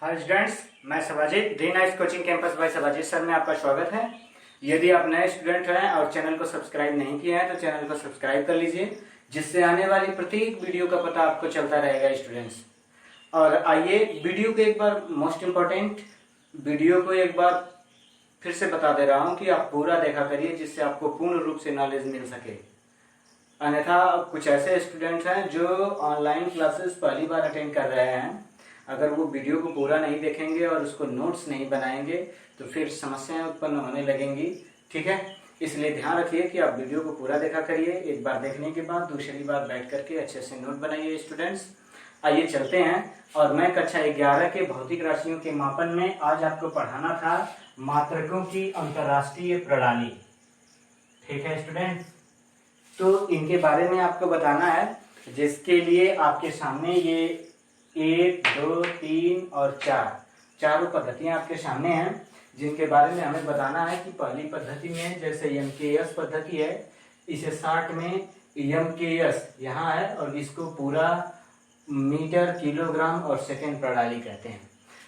हाय students, मैं Sabajit D nice coaching campus by Sabajit sir में आपका स्वागत है। यदि आप नए स्टूडेंट हैं और चैनल को सब्सक्राइब नहीं किया है तो चैनल को सब्सक्राइब कर लीजिए, जिससे आने वाली प्रत्येक वीडियो का पता आपको चलता रहेगा स्टूडेंट्स। और आइए वीडियो को एक बार मोस्ट इम्पोर्टेंट वीडियो को एक बार फिर से बता दे रहा हूँ कि आप पूरा देखा करिए, जिससे आपको पूर्ण रूप से नॉलेज मिल सके। अन्यथा कुछ ऐसे स्टूडेंट्स हैं जो ऑनलाइन क्लासेस पहली बार अटेंड कर रहे हैं, अगर वो वीडियो को पूरा नहीं देखेंगे और उसको नोट्स नहीं बनाएंगे तो फिर समस्याएं उत्पन्न होने लगेंगी। ठीक है, इसलिए ध्यान रखिए कि आप वीडियो को पूरा देखा करिए। एक बार देखने के बाद दूसरी बार बैठ करके अच्छे से नोट बनाइए स्टूडेंट्स। आइए चलते हैं। और मैं कक्षा 11 के भौतिक राशियों के मापन में आज आपको पढ़ाना था मात्रकों की अंतरराष्ट्रीय प्रणाली। ठीक है स्टूडेंट, तो इनके बारे में आपको बताना है, जिसके लिए आपके सामने ये 1, 2, 3 और 4 चारों पद्धतियां आपके सामने हैं, जिनके बारे में हमें बताना है कि पहली पद्धति में जैसे MKS पद्धति है, इसे 60 में MKS यहाँ है और इसको पूरा मीटर, किलोग्राम और सेकंड प्रणाली कहते हैं।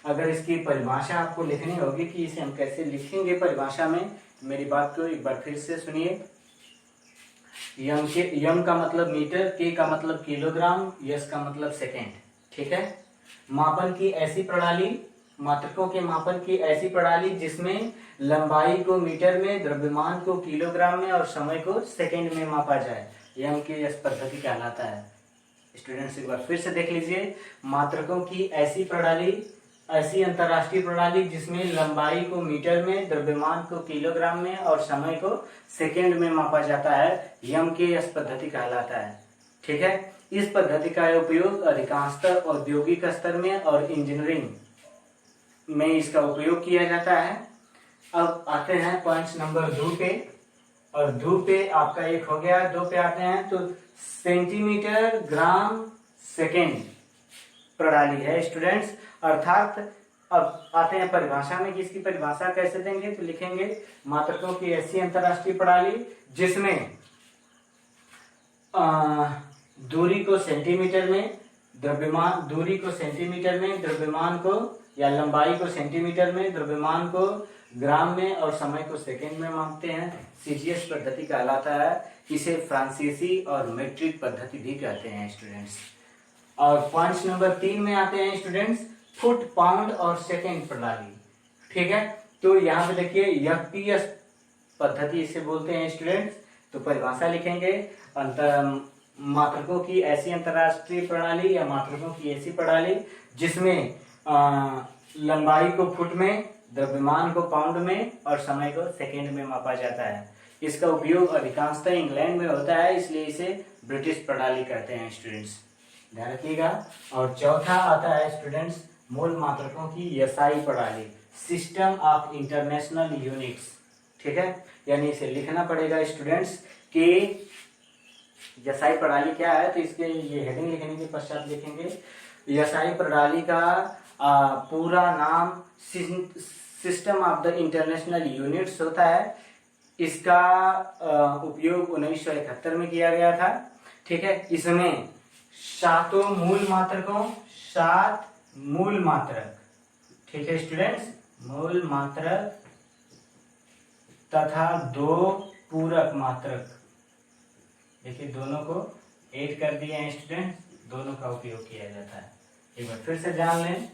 अगर इसकी परिभाषा आपको लिखनी होगी कि इसे हम कैसे लिखेंगे परिभाषा में, मेरी बात को एक बार फिर से सुनिए। यम का मतलब मीटर, के का मतलब किलोग्राम, यस का मतलब सेकेंड। ठीक है, मापन की ऐसी प्रणाली, मात्रकों के मापन की ऐसी प्रणाली जिसमें लंबाई को मीटर में, द्रव्यमान को किलोग्राम में और समय को सेकंड में मापा जाए, MKS पद्धति कहलाता है। स्टूडेंट्स एक बार फिर से देख लीजिए, मात्रकों की ऐसी प्रणाली, ऐसी अंतरराष्ट्रीय प्रणाली जिसमें लंबाई को मीटर में, द्रव्यमान को किलोग्राम में और समय को सेकंड में मापा जाता है, MKS पद्धति कहलाता है। ठीक है, इस पद्धति का उपयोग अधिकांशतः औद्योगिक स्तर में और इंजीनियरिंग में इसका उपयोग किया जाता है। अब आते हैं पॉइंट नंबर 2 पे, और 2 पे आपका एक हो गया। 2 पे आते हैं तो सेंटीमीटर, ग्राम, सेकेंड प्रणाली है स्टूडेंट्स। अर्थात अब आते हैं परिभाषा में कि इसकी परिभाषा कैसे देंगे, तो लिखेंगे मात्रकों की ऐसी अंतरराष्ट्रीय प्रणाली जिसमें दूरी को सेंटीमीटर में, द्रव्यमान, दूरी को सेंटीमीटर में, द्रव्यमान को या लंबाई को सेंटीमीटर में, द्रव्यमान को ग्राम में और समय को सेकंड में मापते हैं, CGS पद्धति कहलाता है। इसे फ्रांसीसी और मीट्रिक पद्धति भी कहते हैं स्टूडेंट्स। और पॉइंट नंबर 3 में आते हैं स्टूडेंट्स, फुट, पाउंड और सेकंड प्रणाली। ठीक है, तो यहाँ पे देखिए FPS पद्धति इसे बोलते हैं स्टूडेंट्स। तो परिभाषा लिखेंगे, मात्रकों की ऐसी अंतरराष्ट्रीय प्रणाली या मात्रकों की ऐसी प्रणाली जिसमें लंबाई को फुट में, द्रव्यमान को पाउंड में और समय को सेकंड में मापा जाता है। इसका उपयोग अधिकांशतः इंग्लैंड में होता है, इसलिए इसे ब्रिटिश प्रणाली कहते हैं स्टूडेंट्स, ध्यान रखिएगा। और चौथा आता है स्टूडेंट्स, मूल मात्रकों की SI प्रणाली, सिस्टम ऑफ इंटरनेशनल यूनिट्स। ठीक है, यानी इसे लिखना पड़ेगा स्टूडेंट्स कि SI प्रणाली क्या है, तो इसके ये हेडिंग लिखने के पश्चात लिखेंगे SI प्रणाली का पूरा नाम system of the international units होता है। इसका उपयोग 1971 में किया गया था। ठीक है, इसमें 7 मूल मात्रकों, 7 मूल मात्रक, ठीक है स्टूडेंट्स, मूल मात्रक तथा 2 पूरक मात्रक, देखिए दोनों को ऐड कर दिए हैं स्टूडेंट, दोनों का उपयोग किया जाता है। एक बार फिर से जान लें,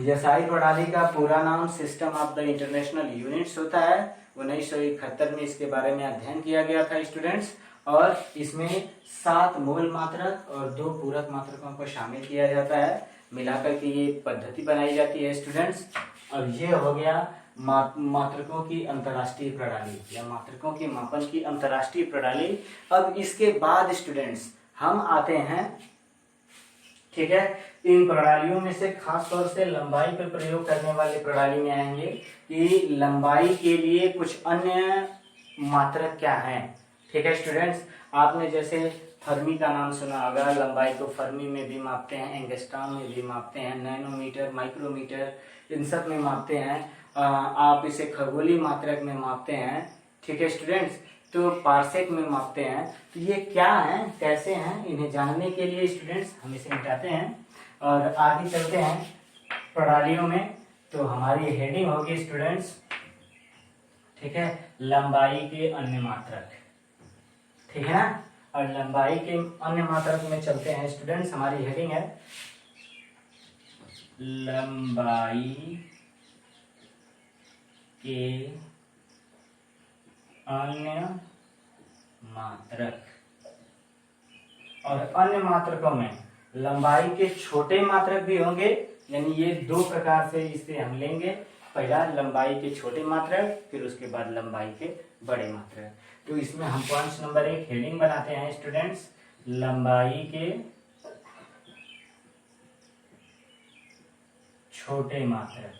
SI प्रणाली का पूरा नाम system of the international units होता है। 1971 में इसके बारे में अध्ययन किया गया था स्टूडेंट्स, और इसमें 7 मूल मात्रक और 2 पूरक मात्रकों को शामिल किया जाता है, मिलाकर के ये पद्धति बनाई जाती है स्टूडेंट्स। और ये हो गया मात्रकों की अंतरराष्ट्रीय प्रणाली या मात्रकों के मापन की अंतरराष्ट्रीय प्रणाली। अब इसके बाद स्टूडेंट्स हम आते हैं, ठीक है, इन प्रणालियों में से खास तौर से लंबाई पर प्रयोग करने वाली प्रणाली में आएंगे कि लंबाई के लिए कुछ अन्य मात्रक क्या हैं। ठीक है स्टूडेंट्स, आपने जैसे फर्मी का नाम सुना होगा, लंबाई को फर्मी में भी मापते हैं, एंगस्ट्रॉम में भी मापते हैं, नैनोमीटर, माइक्रोमीटर, इन सब में मापते हैं। आप इसे खगोलीय मात्रक में मापते हैं। ठीक है स्टूडेंट्स, तो पार्सेक में मापते हैं। तो ये क्या हैं, कैसे हैं, इन्हें जानने के लिए स्टूडेंट्स हम इसे मिटाते हैं और आगे चलते हैं। प्रणालियों में। तो हमारी हेडिंग होगी स्टूडेंट्स, ठीक है, लंबाई के अन्य मात्रक, ठीक है ना। और लंबाई के अन्य मात्रक में चलते हैं स्टूडेंट्स। हमारी हेडिंग है लंबाई के अन्य मात्रक। और अन्य मात्रकों में लंबाई के छोटे मात्रक भी होंगे, यानी ये दो प्रकार से इसे हम लेंगे। पहला लंबाई के छोटे मात्रक, फिर उसके बाद लंबाई के बड़े मात्रक। तो इसमें हम पॉइंट नंबर 1 हेडिंग बनाते हैं स्टूडेंट्स, लंबाई के छोटे मात्रक,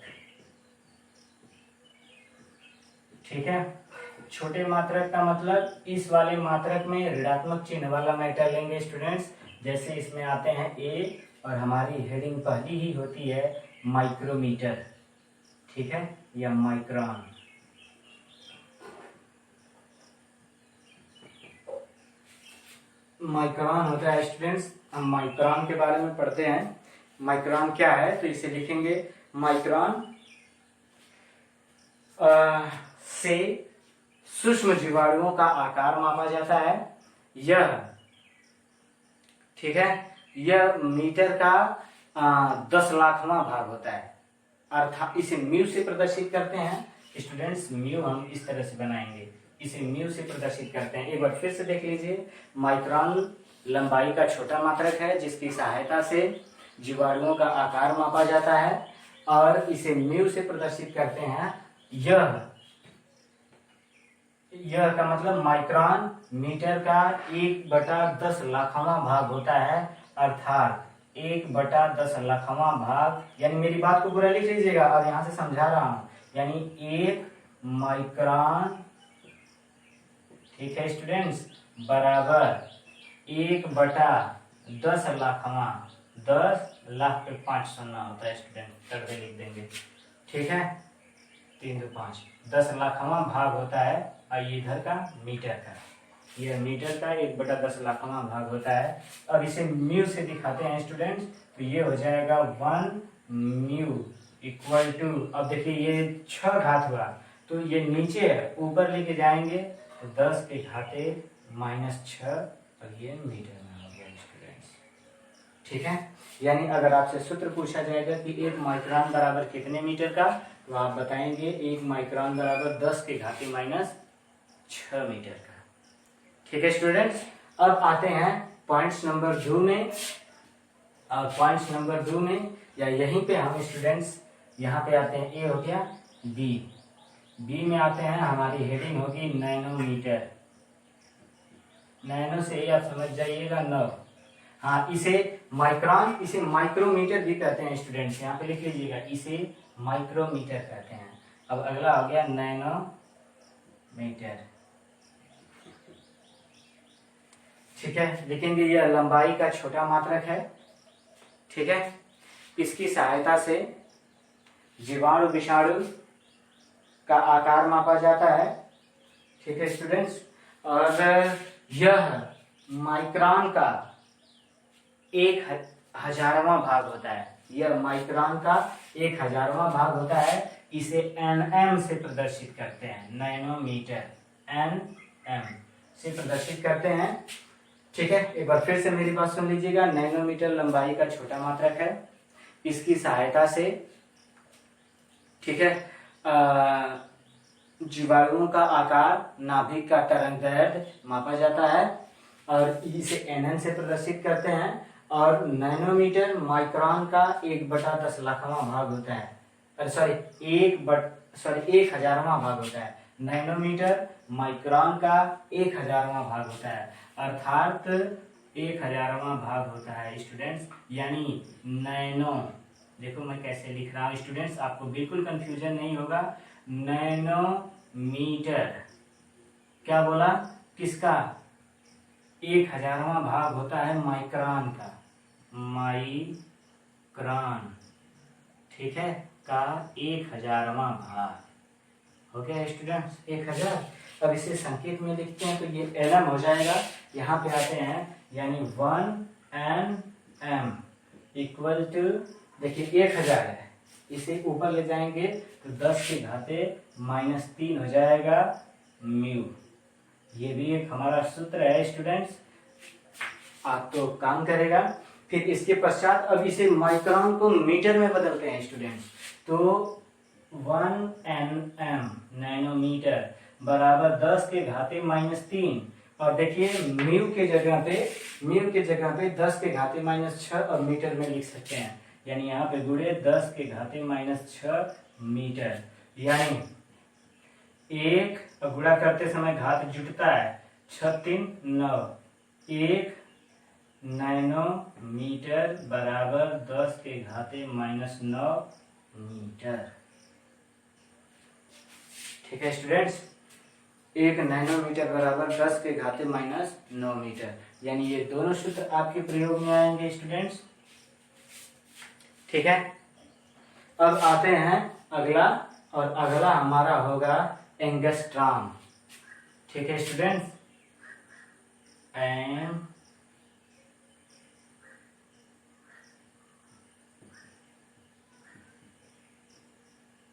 ठीक है। छोटे मात्रक का मतलब इस वाले मात्रक में ऋणात्मक चिन्ह वाला मैटर लेंगे स्टूडेंट्स। जैसे इसमें आते हैं ए, और हमारी हेडिंग पहली ही होती है माइक्रोमीटर, ठीक है, या माइक्रॉन। माइक्रॉन होता है स्टूडेंट्स, हम माइक्रॉन के बारे में पढ़ते हैं। माइक्रॉन क्या है, तो इसे लिखेंगे माइक्रॉन से सूक्ष्म जीवाणुओं का आकार मापा जाता है। यह, ठीक है, यह मीटर का 10 लाखवां भाग होता है, अर्थात इसे म्यू से प्रदर्शित करते हैं स्टूडेंट्स। म्यू हम इस तरह से बनाएंगे, इसे म्यू से प्रदर्शित करते हैं। एक बार फिर से देख लीजिए, माइक्रॉन लंबाई का छोटा मात्रक है जिसकी सहायता से जीवाणुओं का आकार मापा जाता है, और इसे म्यू से प्रदर्शित करते हैं। यह का मतलब माइक्रॉन मीटर का 1/10 लाखवां भाग होता है, अर्थात 1/10 लाखवां भाग, यानी मेरी बात को पूरा लिख लीजिएगा और यहां से समझा रहा हूं, यानी 1 माइक्रॉन, ठीक है स्टूडेंट्स, बराबर 1/10 लाखवां, 10 लाख पे 5 सुनना होता है स्टूडेंट, करके लिख देंगे, ठीक है, 3 2 5, 10 लाखवां भाग होता है। और ये इधर का मीटर का, यह मीटर का 1/10 लाखवां भाग होता है। अब इसे म्यू से दिखाते हैं स्टूडेंट्स, तो ये हो जाएगा 1 म्यू इक्वल टू, अब देखिए ये 6 घात हुआ, तो ये नीचे है, ऊपर लेके जाएंगे तो 10 के घाते -6, और ये मीटर में हो गया स्टूडेंट्स, ठीक है। यानी अगर आपसे सूत्र पूछा जाएगा कि 1 माइक्रोन बराबर कितने मीटर का, तो आप बताएंगे 1 माइक्रोन बराबर 10 के घाते -6 मीटर का, ठीक है स्टूडेंट्स। अब आते हैं पॉइंट्स नंबर 2 में, और पॉइंट्स नंबर 2 में या यहीं पे हम स्टूडेंट्स यहाँ पे आते हैं, ए हो गया, बी में आते हैं, हमारी हेडिंग होगी नैनोमीटर। नैनो से आप समझ जाइएगा 9, हाँ, इसे माइक्रोन, इसे माइक्रोमीटर भी कहते हैं स्टूडेंट्स, यहाँ पे लिख लीजिएगा, इसे माइक्रोमीटर कहते हैं। अब अगला हो गया नैनोमीटर, ठीक है, लिखेंगे यह लंबाई का छोटा मात्रक है, ठीक है। इसकी सहायता से जीवाणु विषाणु का आकार मापा जाता है, ठीक है स्टूडेंट्स। और यह माइक्रोन का 1/1000वां भाग होता है, यह माइक्रोन का 1/1000वां भाग होता है। इसे nm से प्रदर्शित करते हैं, नैनोमीटर nm से प्रदर्शित करते हैं, ठीक है। एक बार फिर से मेरी बात सुन लीजिएगा, नैनोमीटर लंबाई का छोटा मात्रक है। इसकी सहायता से, ठीक है, जीवाणुओं का आकार, नाभिक का तरंगदैर्घ्य मापा जाता है, और इसे nm से प्रदर्शित करते हैं। और नैनोमीटर माइक्रोन का 1/10 लाखवां भाग होता है, सॉरी 1/1000वां भाग होता है। नैनोमीटर माइक्रोन का 1000वां भाग होता है, अर्थात 1000वां भाग होता है स्टूडेंट्स। यानी नैनो, देखो मैं कैसे लिख रहा हूँ स्टूडेंट्स, आपको बिल्कुल कंफ्यूजन नहीं होगा। नैनोमीटर क्या बोला, किसका 1000वां भाग होता है, माइक्रोन का, माइक्रोन, ठीक है, का 1000वां भाग हो गया स्टूडेंट्स, 1000। अब इसे संकेत में लिखते हैं तो ये एलएम हो जाएगा, यहाँ पे आते हैं, यानी 1 nm इक्वल टू, देखिए 1000 है, इसे ऊपर ले जाएंगे तो 10 के घाते -3 हो जाएगा म्यू। ये भी एक हमारा सूत्र है स्टूडेंट्स, आप तो काम करेगा। फिर इसके पश्चात अब इसे माइक्रोन को मीटर में बदलते हैं स्टूडेंट्स। तो 1 nm नैनोमीटर बराबर 10 के घाते -3, और देखिए म्यू के जगह पे 10 के घाते -6 और मीटर में लिख सकते हैं, यानी यहाँ पे गुणे 10 के घाते -6 मीटर, यानी एक गुणा करते समय घात जुटता है, 6 3 9, 1 नैनोमीटर बराबर 10 के घाते -9 मीटर। ठीक है स्टूडेंट्स, 1 नैनोमीटर बराबर 10 के घाते -9 मीटर, यानी ये दोनों सूत्र आपके प्रयोग में आएंगे स्टूडेंट्स। ठीक है, अब आते हैं अगला, और अगला हमारा होगा एंगस्ट्रॉम। ठीक है स्टूडेंट्स,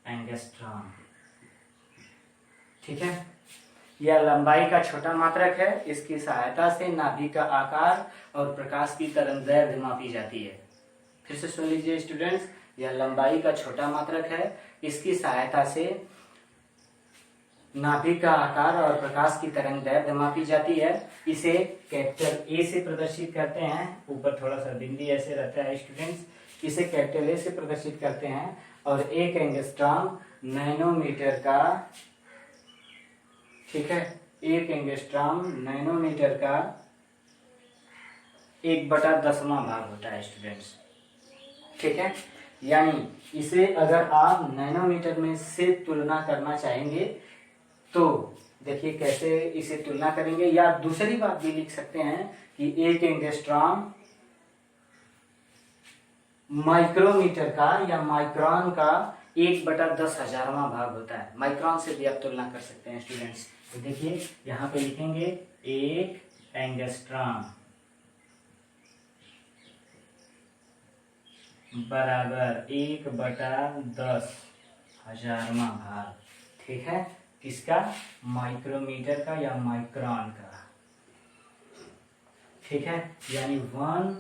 एंगस्ट्रॉम। ठीक है, यह लंबाई का छोटा मात्रक है। इसकी सहायता से नाभिक का आकार और प्रकाश की तरंगदैर्घ्य मापी जाती है। फिर से सुन लीजिए स्टूडेंट्स, यह लंबाई का छोटा मात्रक है। इसकी सहायता से नाभिक का आकार और प्रकाश की तरंगदैर्घ्य मापी जाती है। इसे कैपिटल ए से प्रदर्शित करते हैं, ऊपर थोड़ा सा बिंदी ऐसे रहता है स्टूडेंट्स, इसे कैपिटल ए से प्रदर्शित करते हैं। और 1 एंगस्ट्रॉम नैनोमीटर का, ठीक है, 1 एंगस्ट्रॉम नैनोमीटर का 1/10 भाग होता है स्टूडेंट्स। ठीक है, यानी इसे अगर आप नैनोमीटर में से तुलना करना चाहेंगे तो देखिए कैसे इसे तुलना करेंगे, या दूसरी बात भी लिख सकते हैं कि 1 एंगस्ट्रॉम माइक्रोमीटर का या माइक्रॉन का 1/10,000वां भाग होता है। माइक्रॉन से भी आप तुलना कर सकते हैं स्टूडेंट्स। तो देखिए यहाँ पे लिखेंगे 1 एंगस्ट्रॉम बराबर 1/10,000वां भाग। ठीक है, किसका? माइक्रोमीटर का या माइक्रॉन का। ठीक है, यानी 1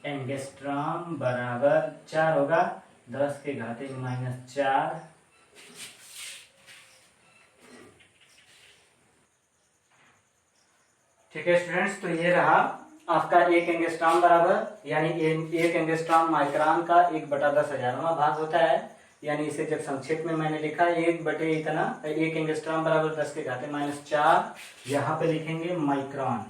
एंगस्ट्रॉम बराबर 4 होगा, 10 के घाते -4 ठीक है स्टूडेंट्स, तो ये रहा आपका 1 एंगस्ट्रॉम बराबर, यानी 1 एंगस्ट्रॉम माइक्रोन का 1/10,000वां भाग होता है। यानी इसे जब संक्षेप में मैंने लिखा 1 एंगस्ट्रॉम बराबर 10 के घाते -4, यहाँ पे लिखेंगे माइक्रॉन।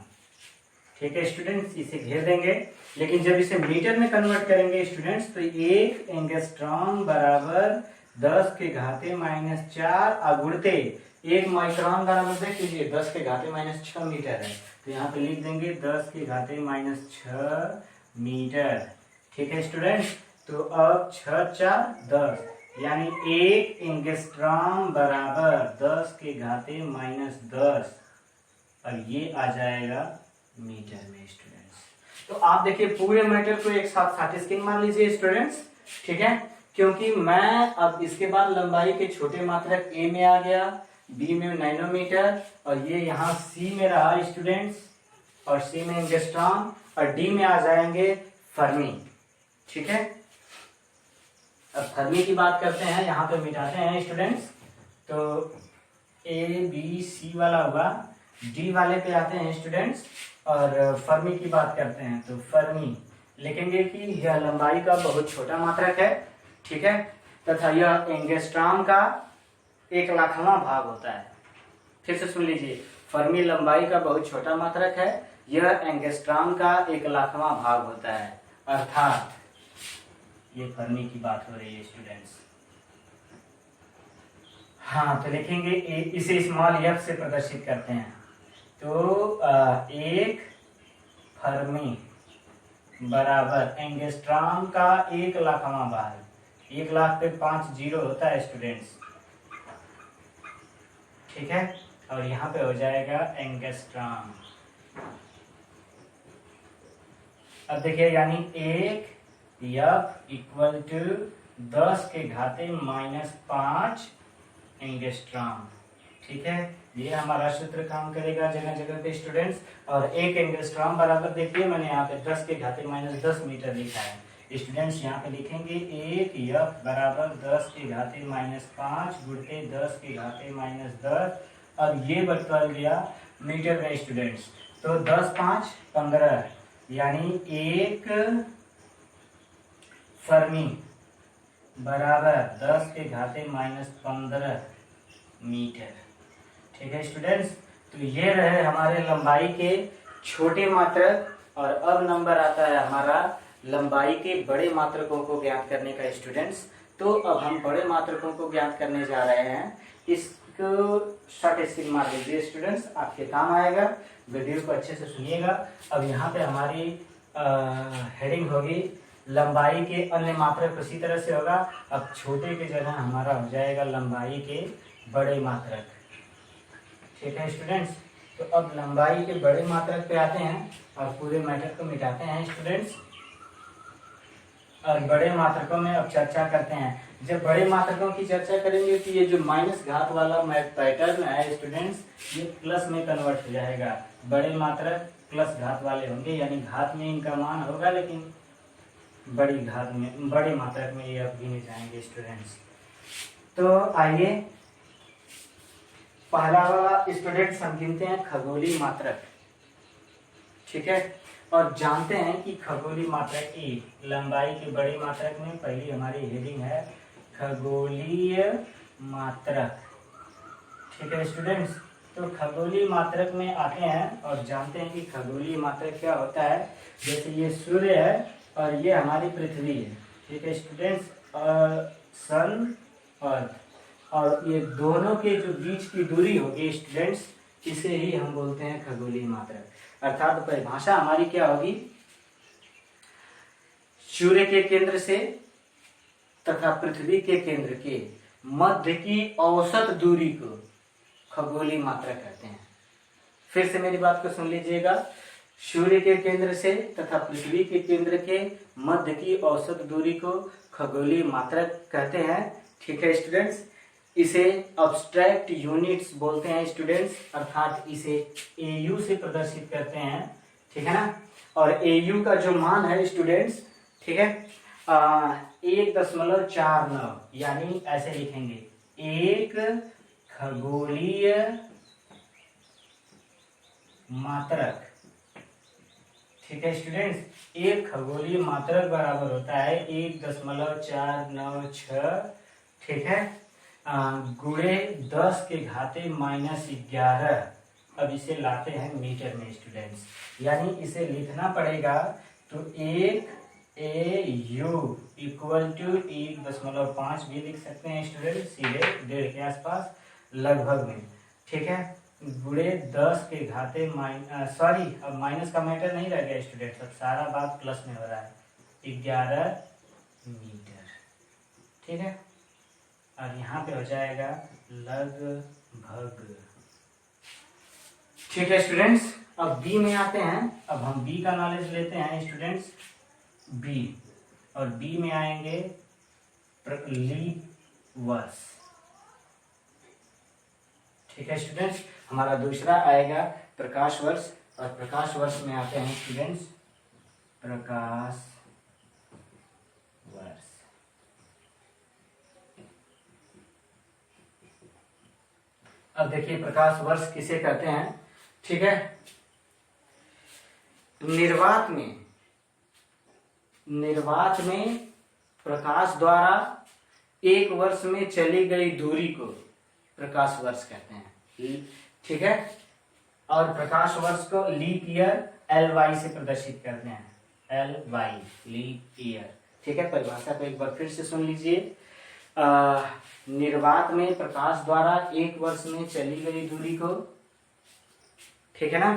ठीक है स्टूडेंट्स, इसे घेर देंगे। लेकिन जब इसे मीटर में कन्वर्ट करेंगे स्टूडेंट्स, तो 1 एंगस्ट्रॉम बराबर 10 के घाते -4 अगुणते 1 माइक्रॉन बराबर देख लीजिए 10 के घाते -6 मीटर है, तो यहाँ पे लिख देंगे 10 के घाते -6 मीटर। ठीक है स्टूडेंट्स, तो अब 6 4 10, यानी 1 एंगस्ट्रॉम बराबर 10 के घाते -10, और ये आ जाएगा मीटर में स्टूडेंट्स। तो आप देखिए पूरे मैटर को एक साथ साटिस्किंग मान लीजिए स्टूडेंट्स। ठीक है, क्योंकि मैं अब इसके बाद लंबाई के छोटे मात्रक ए में आ गया, बी में नैनोमीटर, और ये यहाँ सी में रहा स्टूडेंट्स, और सी में एंगस्ट्रॉम, और डी में आ जाएंगे फर्मी। ठीक है, अब फर्मी की बात करते हैं, यहाँ पे मिटाते हैं स्टूडेंट्स। तो ए बी सी वाला होगा, डी वाले पे आते हैं स्टूडेंट्स, और फर्मी की बात करते हैं। तो फर्मी लिखेंगे कि यह लंबाई का बहुत छोटा मात्रक है। ठीक है, तथा यह एंगस्ट्रॉम का 1,00,000वां भाग होता है। फिर से सुन लीजिए, फर्मी लंबाई का बहुत छोटा मात्रक है, यह एंगस्ट्रॉम का 1,00,000वां भाग होता है, अर्थात ये फर्मी की बात हो रही है स्टूडेंट्स। हाँ, तो लिखेंगे इसे स्मॉल एफ से प्रदर्शित करते हैं। तो 1 फर्मी बराबर एंगस्ट्रॉम का 1,00,000वां भाग, 1,00,000 पे 5 जीरो होता है स्टूडेंट्स। ठीक है, और यहाँ पे हो जाएगा एंगस्ट्रॉम। अब देखिए, यानी 1 F इक्वल टू 10⁻⁵ एंगस्ट्रॉम। ठीक है, ये हमारा सूत्र काम करेगा जगह जगह पे स्टूडेंट्स। और 1 एंगस्ट्रॉम बराबर देखिए मैंने यहाँ पे 10⁻10 मीटर लिखा है स्टूडेंट्स। यहाँ पे लिखेंगे 1 F बराबर 10⁻5 गुणित 10⁻10 और ये बदल गया मीटर में स्टूडेंट्स। तो 10×5 = 15 यानी 1 फर्मी बराबर 10⁻15 मीटर। ठीक है स्टूडेंट्स, तो ये रहे हमारे लंबाई के छोटे मात्रक। और अब नंबर आता है हमारा लंबाई के बड़े मात्रकों को ज्ञात करने का स्टूडेंट्स। तो अब हम बड़े मात्रकों को ज्ञात करने जा रहे हैं। इसको शॉर्ट स्किल मार लीजिए स्टूडेंट्स, आपके काम आएगा। वीडियो को अच्छे से सुनिएगा। अब यहाँ पे हमारी हेडिंग होगी लंबाई के अन्य मात्रक। उसी तरह से होगा, अब छोटे के जगह हमारा हो जाएगा लंबाई के बड़े मात्रक। ठीक है स्टूडेंट्स, तो अब लंबाई के बड़े मात्रक पे आते हैं और पूरे मैटर को मिटाते हैं स्टूडेंट्स। और बड़े मात्रकों में अब चर्चा करते हैं। जब बड़े मात्रकों की चर्चा करेंगे तो ये जो माइनस घात वाला पैटर्न है स्टूडेंट्स, ये प्लस में कन्वर्ट हो जाएगा। बड़े मात्रक प्लस घात वाले होंगे, यानी घात में इनका मान होगा लेकिन बड़ी घात में, बड़े मात्रक में ये अब गिने जाएंगे स्टूडेंट्स। तो आइए पहला वाला स्टूडेंट्स हम गिनते हैं खगोलीय मात्रक। ठीक है, और जानते हैं कि खगोलीय मात्रक की लंबाई के बड़े मात्रक में पहली हमारी हेडिंग है खगोलीय मात्रक। ठीक है स्टूडेंट्स, तो खगोलीय मात्रक में आते हैं और जानते हैं कि खगोलीय मात्रक क्या होता है। जैसे ये सूर्य है और ये हमारी पृथ्वी है। ठीक है स्टूडेंट्स, सन अर्थ, और ये दोनों के जो बीच की दूरी होगी स्टूडेंट्स, इसे ही हम बोलते हैं खगोलीय मात्रक। अर्थात परिभाषा हमारी क्या होगी, सूर्य के केंद्र से तथा पृथ्वी के केंद्र के मध्य की औसत दूरी को खगोलीय मात्रक कहते हैं। फिर से मेरी बात को सुन लीजिएगा, सूर्य के केंद्र से तथा पृथ्वी के केंद्र के मध्य की औसत दूरी को खगोलीय मात्रक कहते हैं। ठीक है स्टूडेंट्स, इसे अब्स्ट्रैक्ट यूनिट्स बोलते हैं स्टूडेंट्स, अर्थात इसे AU से प्रदर्शित करते हैं। ठीक है ना, और AU का जो मान है स्टूडेंट्स, ठीक है, 1.49 यानी ऐसे लिखेंगे 1 खगोलीय मात्रक। ठीक है स्टूडेंट्स, 1 खगोलीय मात्रक बराबर होता है 1.496। ठीक है, गुणे 10⁻11। अब इसे लाते हैं मीटर में स्टूडेंट्स, यानी इसे लिखना पड़ेगा। तो 1 AU = 1.5 भी लिख सकते हैं स्टूडेंट, सीधे 1.5 के आसपास लगभग में। ठीक है, गुणे 10⁻, सॉरी अब माइनस का मैटर नहीं रह गया स्टूडेंट, अब सारा बात प्लस में हो रहा है, 11 मीटर। ठीक है, और यहाँ पे हो जाएगा लगभग। ठीक है स्टूडेंट्स, अब बी में आते हैं। अब हम बी का नॉलेज लेते हैं स्टूडेंट्स। बी, और बी में आएंगे लीप वर्ष। ठीक है स्टूडेंट्स, हमारा दूसरा आएगा प्रकाश वर्ष, और प्रकाश वर्ष में आते हैं स्टूडेंट्स प्रकाश वर्ष। अब देखिए प्रकाश वर्ष किसे कहते हैं। ठीक है, निर्वात में प्रकाश द्वारा एक वर्ष में चली गई दूरी को प्रकाश वर्ष कहते हैं। ठीक है, और प्रकाश वर्ष को लीप ईयर LY से प्रदर्शित करते हैं, LY लीप ईयर। ठीक है, परिभाषा को एक बार फिर से सुन लीजिए। निर्वात में प्रकाश द्वारा एक वर्ष में चली गई दूरी को, ठीक है ना,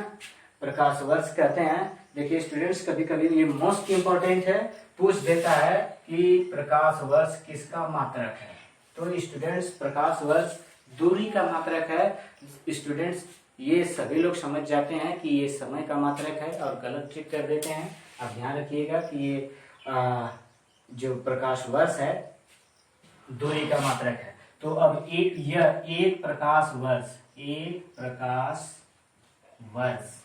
प्रकाश वर्ष कहते हैं। देखिए स्टूडेंट्स, कभी कभी ये मोस्ट इंपॉर्टेंट है, पूछ देता है कि प्रकाश वर्ष किसका मात्रक है। तो स्टूडेंट्स प्रकाश वर्ष दूरी का मात्रक है। स्टूडेंट्स ये सभी लोग समझ जाते हैं कि ये समय का मात्रक है और गलत ट्रिक कर देते हैं। आप ध्यान रखिएगा कि ये जो प्रकाश वर्ष है दूरी का मात्रक है। तो अब यह एक प्रकाश वर्ष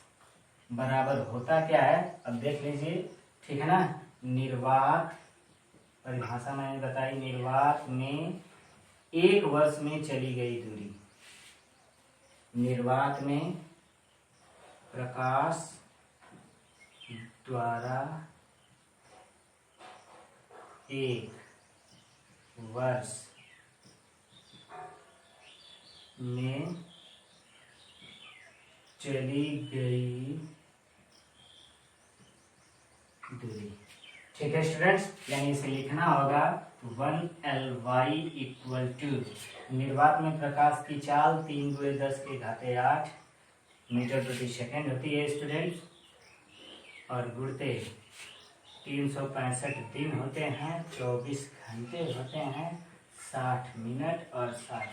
बराबर होता क्या है, अब देख लीजिए, ठीक है ना। निर्वात, परिभाषा मैंने बताई, निर्वात में एक वर्ष में चली गई दूरी, निर्वात में प्रकाश द्वारा एक वर्ष में चली गई दूरी। ठीक है स्टूडेंट्स, यानी इसे लिखना होगा 1Ly इक्वल टू, निर्वात में प्रकाश की चाल 3 × 10⁸ मीटर प्रति सेकेंड होती है स्टूडेंट्स, और गुणते 365 दिन होते हैं, 24 घंटे होते हैं, 60 मिनट और 60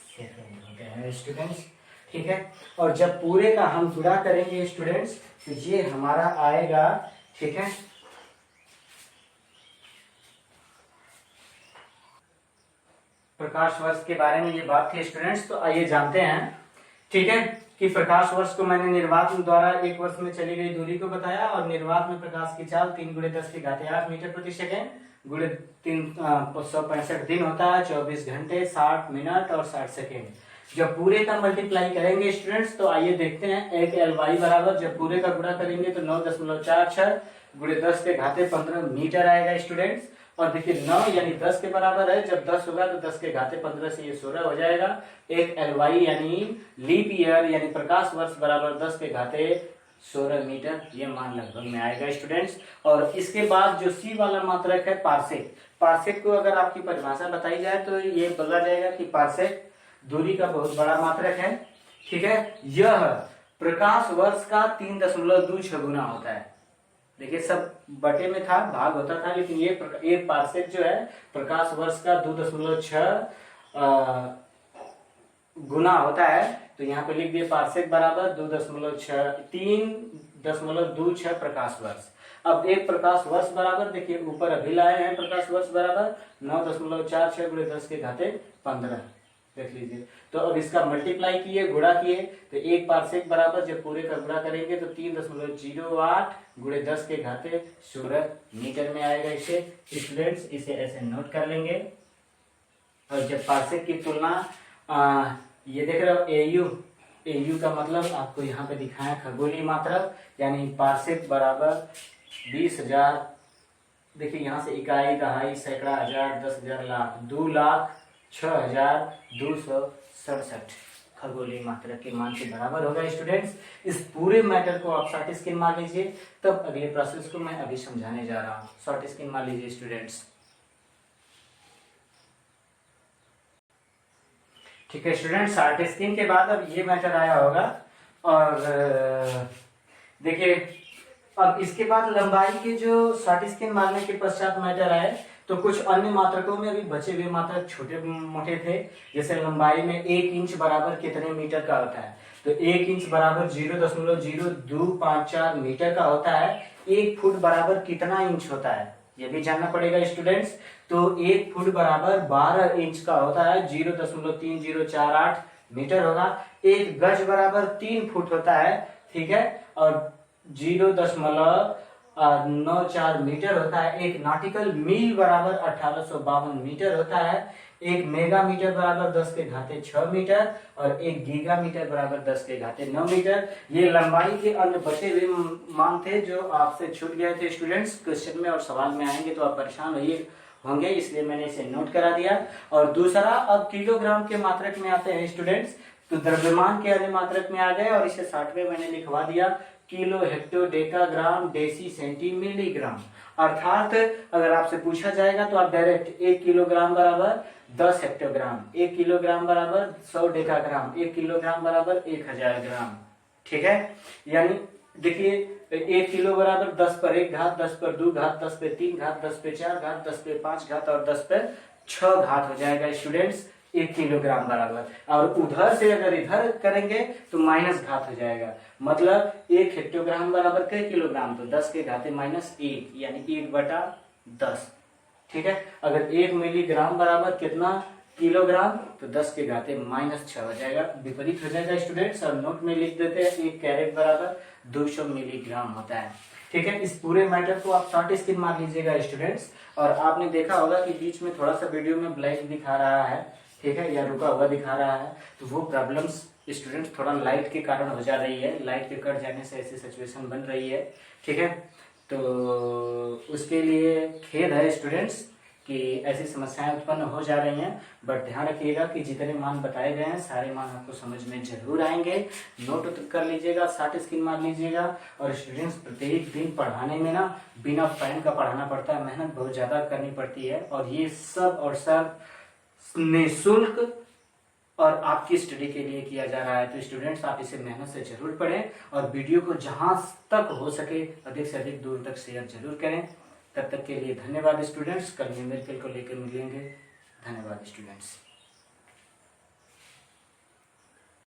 सेकेंड होते हैं स्टूडेंट्स। ठीक है, और जब पूरे का हम गुणा करेंगे स्टूडेंट्स तो ये हमारा आएगा, ठीक है, प्रकाश वर्ष के बारे में ये बात थी स्टूडेंट्स। तो आइए जानते हैं, ठीक है, कि प्रकाश वर्ष को मैंने निर्वात द्वारा एक वर्ष में चली गई दूरी को बताया, और निर्वात में प्रकाश की चाल 3 × 10⁸ मीटर प्रति सेकेंड गुणे 365 दिन होता है, 24 घंटे, 60 मिनट और 60 सेकेंड। जब पूरे का मल्टीप्लाई करेंगे स्टूडेंट्स तो आइए देखते हैं, एक Ly बराबर, जब पूरे का गुणा करेंगे तो 9.46 गुणे 10⁻15 मीटर आएगा स्टूडेंट्स। और देखिए 9 यानी 10 के बराबर है, जब 10 होगा तो 10⁻15 से ये 16 हो जाएगा। एक Ly यानी लीप ईयर यानी प्रकाश वर्ष बराबर 10⁻16 मीटर, ये मान लगभग में आएगा स्टूडेंट्स। और इसके बाद जो सी वाला मात्रक है पार्सेक, पार्सेक को अगर आपकी परिभाषा बताई जाए तो ये बोला जाएगा कि पार्सेक दूरी का बहुत बड़ा मात्रक है। ठीक है, यह प्रकाश वर्ष का 3.26 गुना होता है। देखिए सब बटे में था, भाग होता था, लेकिन ये एक पार्सेक जो है प्रकाश वर्ष का 2.6 गुना होता है। तो यहाँ पे लिख दिए पार्सेक बराबर 3.26 प्रकाश वर्ष। अब एक प्रकाश वर्ष बराबर, देखिए ऊपर अभी लाए हैं, प्रकाश वर्ष बराबर 9.46 × 10⁻15 देख लीजिए। तो अब इसका मल्टीप्लाई किए, गुणा किए, तो एक पार्सेक बराबर जब पूरे का गुणा करेंगे तो 3.08 गुणे 10⁻16 मीटर में आएगा। इसे स्टूडेंट्स इसे ऐसे नोट कर लेंगे। और जब पार्सेक की तुलना ये देख रहे हो एयू का मतलब आपको यहाँ पे दिखाया खगोलीय मात्रक, यानी पार्सेक बराबर 20,000, देखिए यहाँ से इकाई, दहाई, सैकड़ा, हजार, 10,000, लाख, 2,06,267 खगोलीय मात्रक के मान के बराबर होगा स्टूडेंट्स। इस पूरे मैटर को आप शॉर्ट स्क्रीन मार लीजिए, तब अगले प्रोसेस को मैं अभी समझाने जा रहा हूँ। शॉर्ट स्क्रीन मार लीजिए स्टूडेंट्स। ठीक है स्टूडेंट्स, शॉर्ट स्क्रीन के बाद अब ये मैटर आया होगा। और देखिए अब इसके बाद लंबाई के जो शॉर्ट स्क्रीन मारने के पश्चात मैटर आए, तो कुछ अन्य मात्रकों में अभी बचे हुए मात्रक छोटे मोटे थे। जैसे लंबाई में 1 इंच बराबर कितने मीटर का होता है, तो 1 इंच बराबर 0.0254 मीटर का होता है। 1 फुट बराबर कितना इंच होता है ये भी जानना पड़ेगा स्टूडेंट्स। तो 1 फुट बराबर 12 इंच का होता है, 0.3048 मीटर होगा। 1 गज बराबर 3 फुट होता है, ठीक है, और 0.94 मीटर होता है। 1 नॉटिकल मील बराबर 1852 मीटर होता है। 1 मेगा मीटर बराबर 10⁻6 मीटर और 1 गीगा मीटर बराबर 10⁻9 मीटर। ये लंबाई के अन्य बचे हुए मान थे जो आपसे छूट गए थे स्टूडेंट्स। क्वेश्चन में और सवाल में आएंगे तो आप परेशान होंगे, इसलिए मैंने इसे नोट करा दिया। और दूसरा, अब किलोग्राम के मात्रक में आते हैं स्टूडेंट्स, तो द्रव्यमान के अन्य मात्रक में आ गए और इसे 60 में मैंने लिखवा दिया, kilo, hecto, decagram, deci, centi, milligram. अर्थात अगर आपसे पूछा जाएगा तो आप डायरेक्ट 1 किलोग्राम बराबर 10 हेक्टोग्राम, 1 किलोग्राम बराबर 100 डेकाग्राम, 1 किलोग्राम बराबर 1000 ग्राम। ठीक है, यानी देखिए 1 किलो बराबर 10 पर 1 घात, 10 पर 2 घात, 10 पे 3 घात, 10 पे 4 घात, 10 पे 5 घात और 10 पे 6 घात हो जाएगा स्टूडेंट्स 1 किलोग्राम बराबर। और उधर से अगर इधर करेंगे तो माइनस घात हो जाएगा, मतलब 1 हेक्टोग्राम बराबर कई किलोग्राम, तो 10 के घाते -1 यानी 1/10। ठीक है। अगर 1 मिलीग्राम बराबर कितना किलोग्राम, तो 10 के घाते -6 हो जाएगा, विपरीत हो जाएगा स्टूडेंट्स। और नोट में लिख देते हैं 1 कैरेट बराबर 200 मिलीग्राम होता है, ठीक है। इस पूरे मैटर को आप शॉर्ट स्क्रीन मार लीजिएगा स्टूडेंट्स। और आपने देखा होगा कि बीच में थोड़ा सा वीडियो में ब्लैक दिखा रहा है, ठीक है, या रुका हुआ दिखा रहा है, तो वो प्रॉब्लम्स स्टूडेंट्स थोड़ा लाइट के कारण हो जा रही है, लाइट के कट जाने से ऐसी सिचुएशन बन रही है, ठीक है। तो उसके लिए खेद है स्टूडेंट्स कि ऐसी समस्याएं उत्पन्न हो जा रही हैं, बट ध्यान रखिएगा कि जितने मान बताए गए हैं सारे मान आपको समझ में जरूर आएंगे। नोट कर लीजिएगा, शॉर्ट स्क्रीन मार लीजिएगा। और स्टूडेंट्स प्रत्येक दिन पढ़ाने में ना बिना फैन का पढ़ाना पड़ता है, मेहनत बहुत ज़्यादा करनी पड़ती है, और ये सब और सब निःशुल्क और आपकी स्टडी के लिए किया जा रहा है। तो स्टूडेंट्स आप इसे मेहनत से जरूर पढ़ें और वीडियो को जहां तक हो सके अधिक से अधिक दूर तक शेयर जरूर करें। तब तक के लिए धन्यवाद स्टूडेंट्स। कल न्यूमेरिकल को लेकर मिलेंगे। धन्यवाद स्टूडेंट्स।